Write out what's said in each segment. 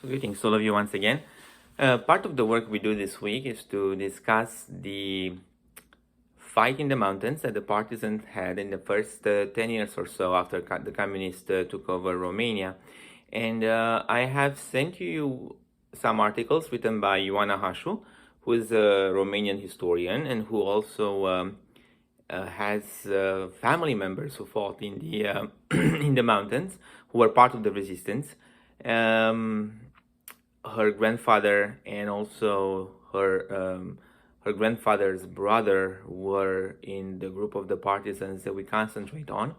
Greetings to all of you once again. Part of the work we do this week is to discuss the fight in the mountains that the partisans had in the first 10 years or so after the communists took over Romania. And I have sent you some articles written by Ioana Hașu, who is a Romanian historian and who also has family members who fought in the in the mountains, who were part of the resistance. Her grandfather and also her grandfather's brother were in the group of the partisans that we concentrate on.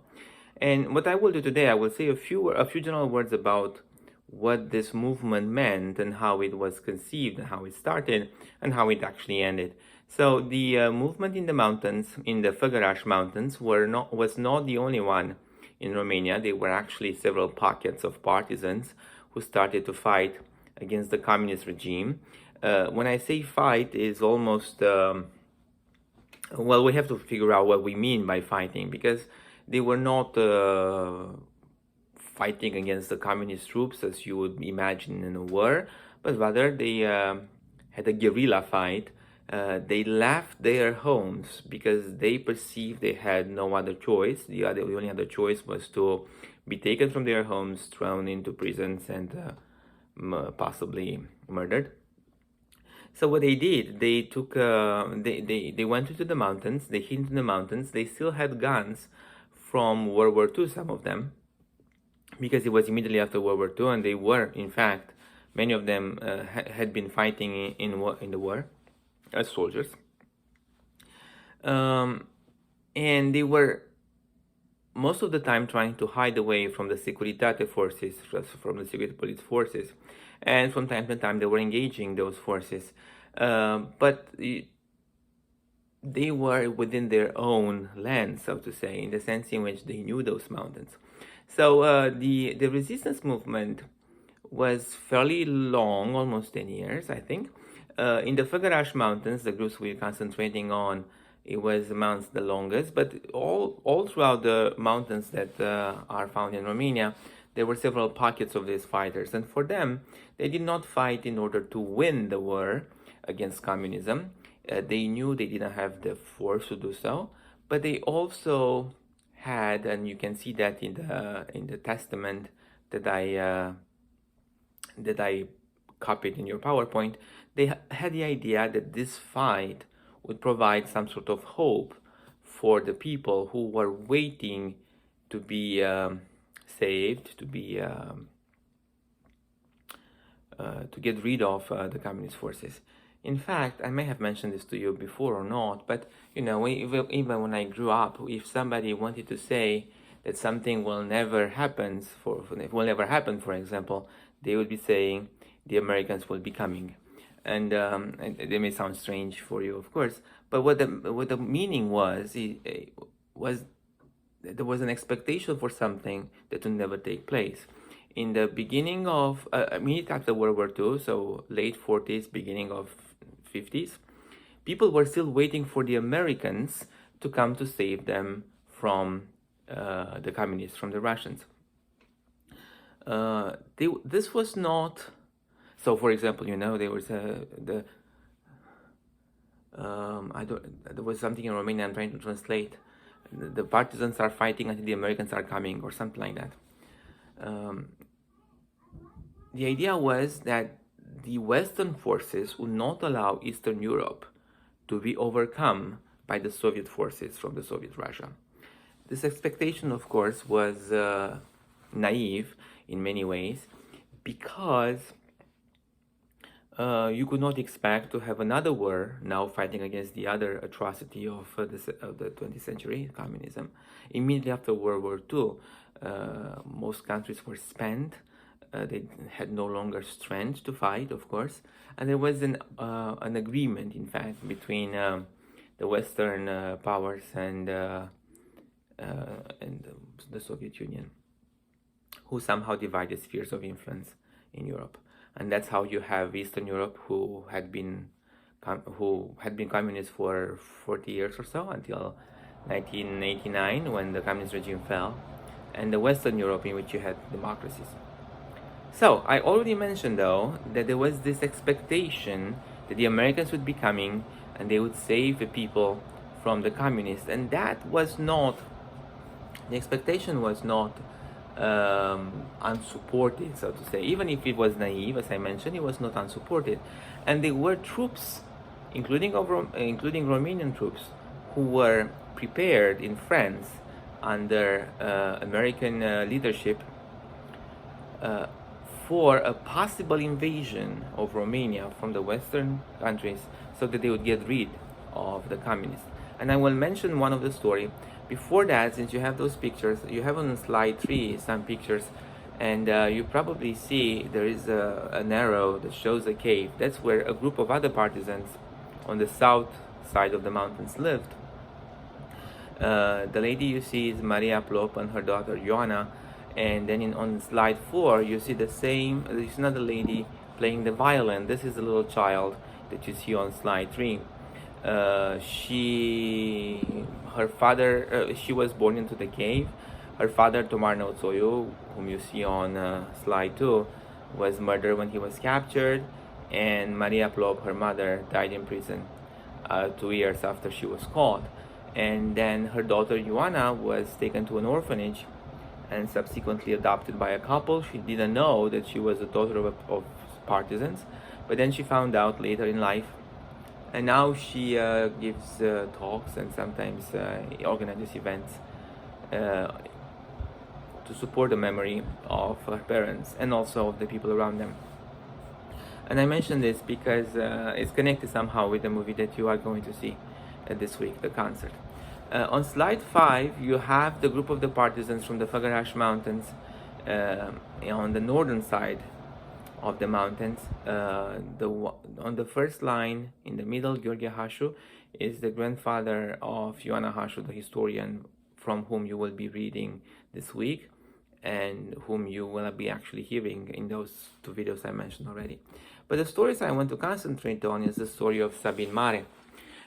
And what I will do today, I will say a few general words about what this movement meant and how it was conceived and how it started and how it actually ended. So the movement in the mountains, in the Făgăraș Mountains, was not the only one in Romania. There were actually several pockets of partisans who started to fight against the communist regime. When I say fight, is almost well, we have to figure out what we mean by fighting, because they were not fighting against the communist troops as you would imagine in a war, but rather they had a guerrilla fight. They left their homes because they perceived they had no other choice. The only other choice was to be taken from their homes, thrown into prisons, and possibly murdered. So what they did, they took, they went into the mountains, they hid in the mountains. They still had guns from World War II, some of them, because it was immediately after World War II, and they were, in fact, many of them had been fighting in the war as soldiers. And they were most of the time trying to hide away from the Securitate forces, from the secret police forces, and from time to time they were engaging those forces, but they were within their own land, so to say, in the sense in which they knew those mountains. So the resistance movement was fairly long, almost 10 years, I think. In the Făgăraș Mountains, the groups we're concentrating on, it was amongst the longest, but all throughout the mountains that are found in Romania, there were several pockets of these fighters. And for them, they did not fight in order to win the war against communism. They knew they didn't have the force to do so, but they also had, and you can see that in the testament that I copied in your PowerPoint, they had the idea that this fight would provide some sort of hope for the people who were waiting to be saved, to get rid of the communist forces. In fact, I may have mentioned this to you before or not, but you know, even when I grew up, if somebody wanted to say that something will never happen, for example, they would be saying the Americans will be coming. And they may sound strange for you, of course, but what the meaning was there was an expectation for something that would never take place. In the beginning of immediately after World War II, so late 40s, beginning of 50s, people were still waiting for the Americans to come to save them from the communists, from the Russians. This was not. So, for example, you know, there was there was something in Romanian I'm trying to translate. The partisans are fighting until the Americans are coming, or something like that. The idea was that the Western forces would not allow Eastern Europe to be overcome by the Soviet forces from the Soviet Russia. This expectation, of course, was naive in many ways, because you could not expect to have another war now fighting against the other atrocity of the 20th century, communism. Immediately after World War II, most countries were spent. They had no longer strength to fight, of course, and there was an agreement, in fact, between the Western powers and the Soviet Union, who somehow divided spheres of influence in Europe. And that's how you have Eastern Europe, who had been communist for 40 years or so, until 1989, when the communist regime fell, and the Western Europe, in which you had democracies. So, I already mentioned though that there was this expectation that the Americans would be coming and they would save the people from the communists, and that was not, the expectation was not unsupported, so to say. Even if it was naive, as I mentioned, it was not unsupported. And there were troops, including Romanian troops, who were prepared in France under American leadership uh, for a possible invasion of Romania from the Western countries so that they would get rid of the communists. And I will mention one of the story. Before that, since you have those pictures, you have on slide 3 some pictures, and you probably see there is an arrow that shows a cave. That's where a group of other partisans on the south side of the mountains lived. The lady you see is Maria Plop and her daughter Ioana, and then on slide 4 you see the same, there's another lady playing the violin. This is a little child that you see on slide 3. Her father, she was born into the cave. Her father, Tomar Neutsoiu, whom you see on slide 2, was murdered when he was captured, and Maria Plop, her mother, died in prison 2 years after she was caught. And then her daughter Ioana was taken to an orphanage and subsequently adopted by a couple. She didn't know that she was the daughter of partisans, but then she found out later in life, and now she gives talks and sometimes organizes events to support the memory of her parents and also of the people around them. And I mention this because it's connected somehow with the movie that you are going to see this week, the concert. On slide 5, you have the group of the partisans from the Făgăraș Mountains on the northern side of the mountains. On the first line, in the middle, Gheorghe Hașu is the grandfather of Ioana Hașu, the historian from whom you will be reading this week and whom you will be actually hearing in those 2 videos I mentioned already. But the stories I want to concentrate on is the story of Sabin Mare,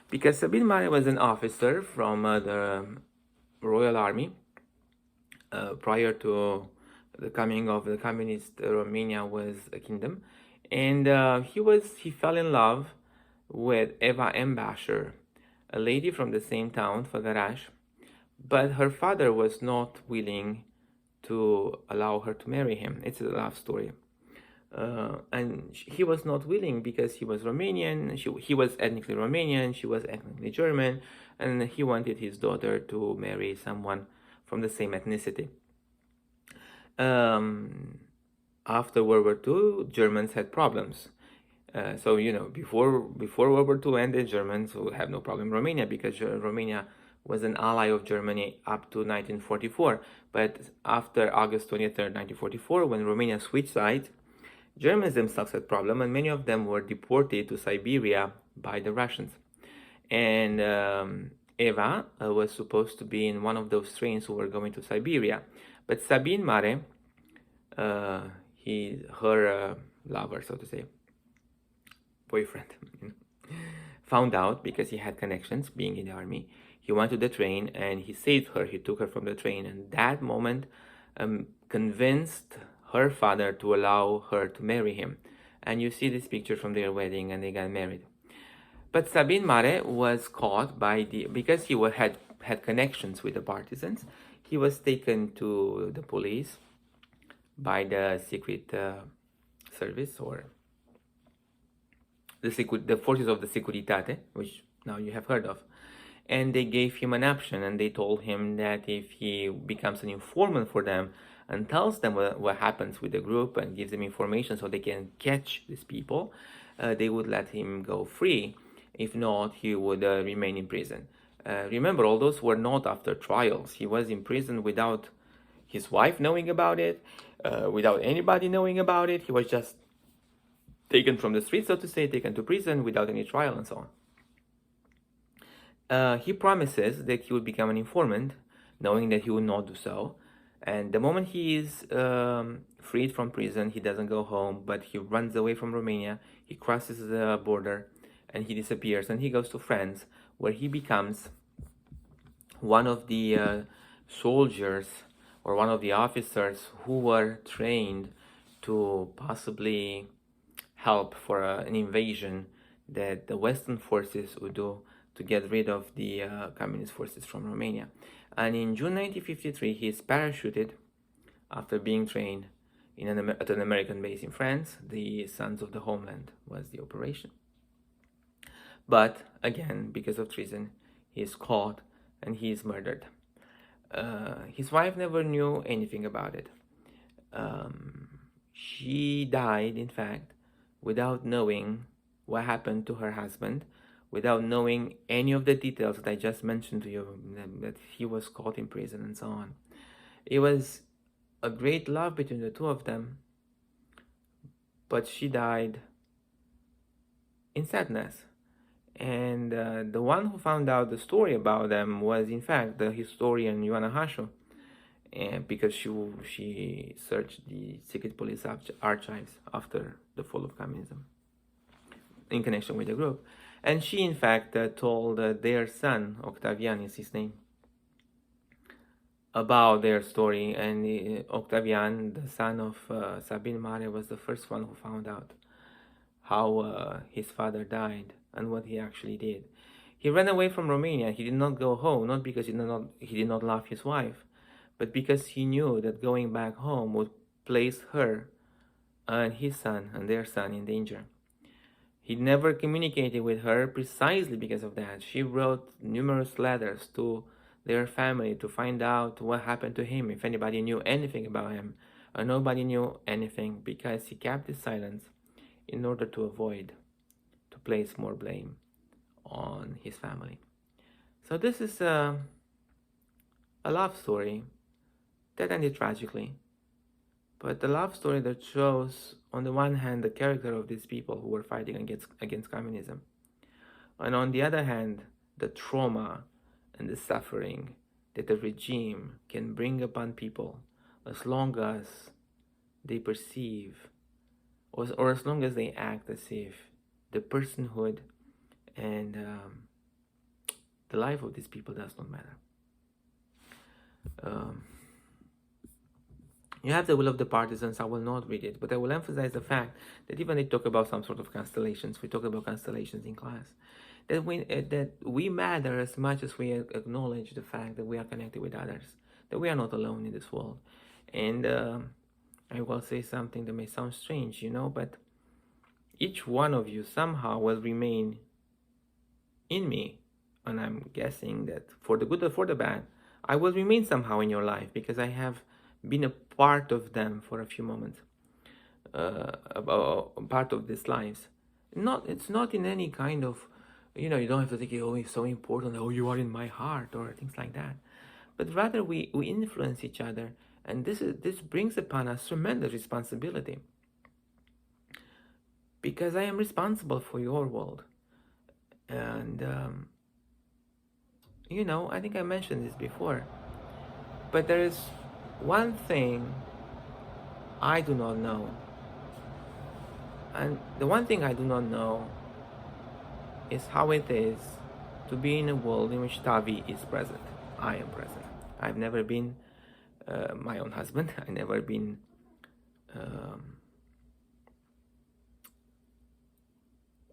because Sabin Mare was an officer from the Royal Army prior to the coming of the communist. Romania was a kingdom, and he fell in love with Eva Embasher, a lady from the same town, Făgăraș, but her father was not willing to allow her to marry him. It's a love story. And he was not willing because he was Romanian, he was ethnically Romanian, she was ethnically German, and he wanted his daughter to marry someone from the same ethnicity. After World War II, Germans had problems. So, before World War II ended, Germans would have no problem in Romania because Romania was an ally of Germany up to 1944. But after August 23rd, 1944, when Romania switched sides, Germans themselves had problem, and many of them were deported to Siberia by the Russians. And Eva was supposed to be in one of those trains who were going to Siberia. But Sabin Mare, her lover, so to say, boyfriend, found out because he had connections being in the army. He went to the train and he saved her. He took her from the train, and that moment convinced her father to allow her to marry him. And you see this picture from their wedding, and they got married. But Sabin Mare was caught because he had connections with the partisans. He was taken to the police by the secret service, or the forces of the Securitate, which now you have heard of. And they gave him an option, and they told him that if he becomes an informant for them and tells them what happens with the group and gives them information so they can catch these people, they would let him go free. If not, he would remain in prison. Remember, all those were not after trials. He was in prison without his wife knowing about it, without anybody knowing about it. He was just taken from the streets, so to say, taken to prison without any trial and so on. He promises that he would become an informant, knowing that he would not do so. And the moment he is freed from prison, he doesn't go home, but he runs away from Romania. He crosses the border and he disappears, and he goes to France, where he becomes one of the soldiers or one of the officers who were trained to possibly help for an invasion that the Western forces would do to get rid of the communist forces from Romania. And in June 1953, he is parachuted after being trained at an American base in France. The Sons of the Homeland was the operation. But again, because of treason, he is caught and he is murdered. His wife never knew anything about it. She died, in fact, without knowing what happened to her husband, without knowing any of the details that I just mentioned to you, that he was caught in prison and so on. It was a great love between the two of them, but she died in sadness. And the one who found out the story about them was, in fact, the historian Ioana Hașu, because she searched the secret police archives after the fall of communism in connection with the group. And she, in fact, told their son, Octavian is his name, about their story. And Octavian, the son of Sabin Mare, was the first one who found out how his father died and what he actually did. He ran away from Romania. He did not go home, not because he did not love his wife, but because he knew that going back home would place her and his son and their son in danger. He never communicated with her precisely because of that. She wrote numerous letters to their family to find out what happened to him, if anybody knew anything about him. And nobody knew anything because he kept his silence in order to avoid to place more blame on his family. So this is a love story that ended tragically, but a love story that shows, on the one hand, the character of these people who were fighting against communism, and on the other hand, the trauma and the suffering that the regime can bring upon people as long as they perceive, or as long as they act as if the personhood and the life of these people does not matter. You have The Will of the Partisans. I will not read it, but I will emphasize the fact that even they talk about some sort of constellations. We talk about constellations in class. That we matter as much as we acknowledge the fact that we are connected with others, that we are not alone in this world. And I will say something that may sound strange, but each one of you somehow will remain in me. And I'm guessing that for the good or for the bad, I will remain somehow in your life because I have been a part of them for a few moments, part of these lives. It's not in any kind of, you don't have to think, oh, it's so important, oh, you are in my heart, or things like that. But rather we influence each other, and this brings upon us tremendous responsibility. Because I am responsible for your world. And, I think I mentioned this before, but there is one thing I do not know. And the one thing I do not know is how it is to be in a world in which Tavi is present. I am present. I've never been my own husband. I've never been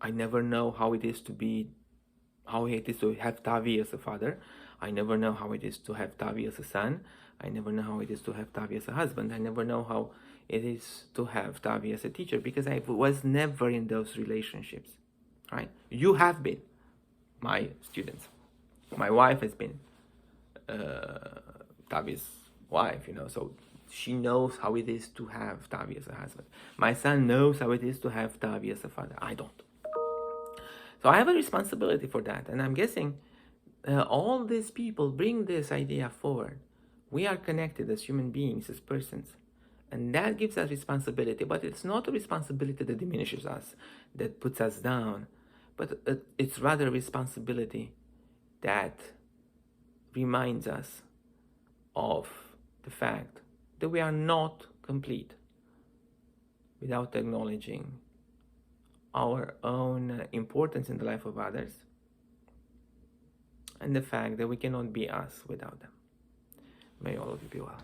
I never know how it is to have Tavi as a father. I never know how it is to have Tavi as a son. I never know how it is to have Tavi as a husband. I never know how it is to have Tavi as a teacher because I was never in those relationships, right? You have been my students. My wife has been Tavi's wife, so she knows how it is to have Tavi as a husband. My son knows how it is to have Tavi as a father. I don't. So I have a responsibility for that. And I'm guessing all these people bring this idea forward. We are connected as human beings, as persons. And that gives us responsibility. But it's not a responsibility that diminishes us, that puts us down. But it's rather a responsibility that reminds us of the fact that we are not complete without acknowledging our own importance in the life of others and the fact that we cannot be us without them. May all of you be well.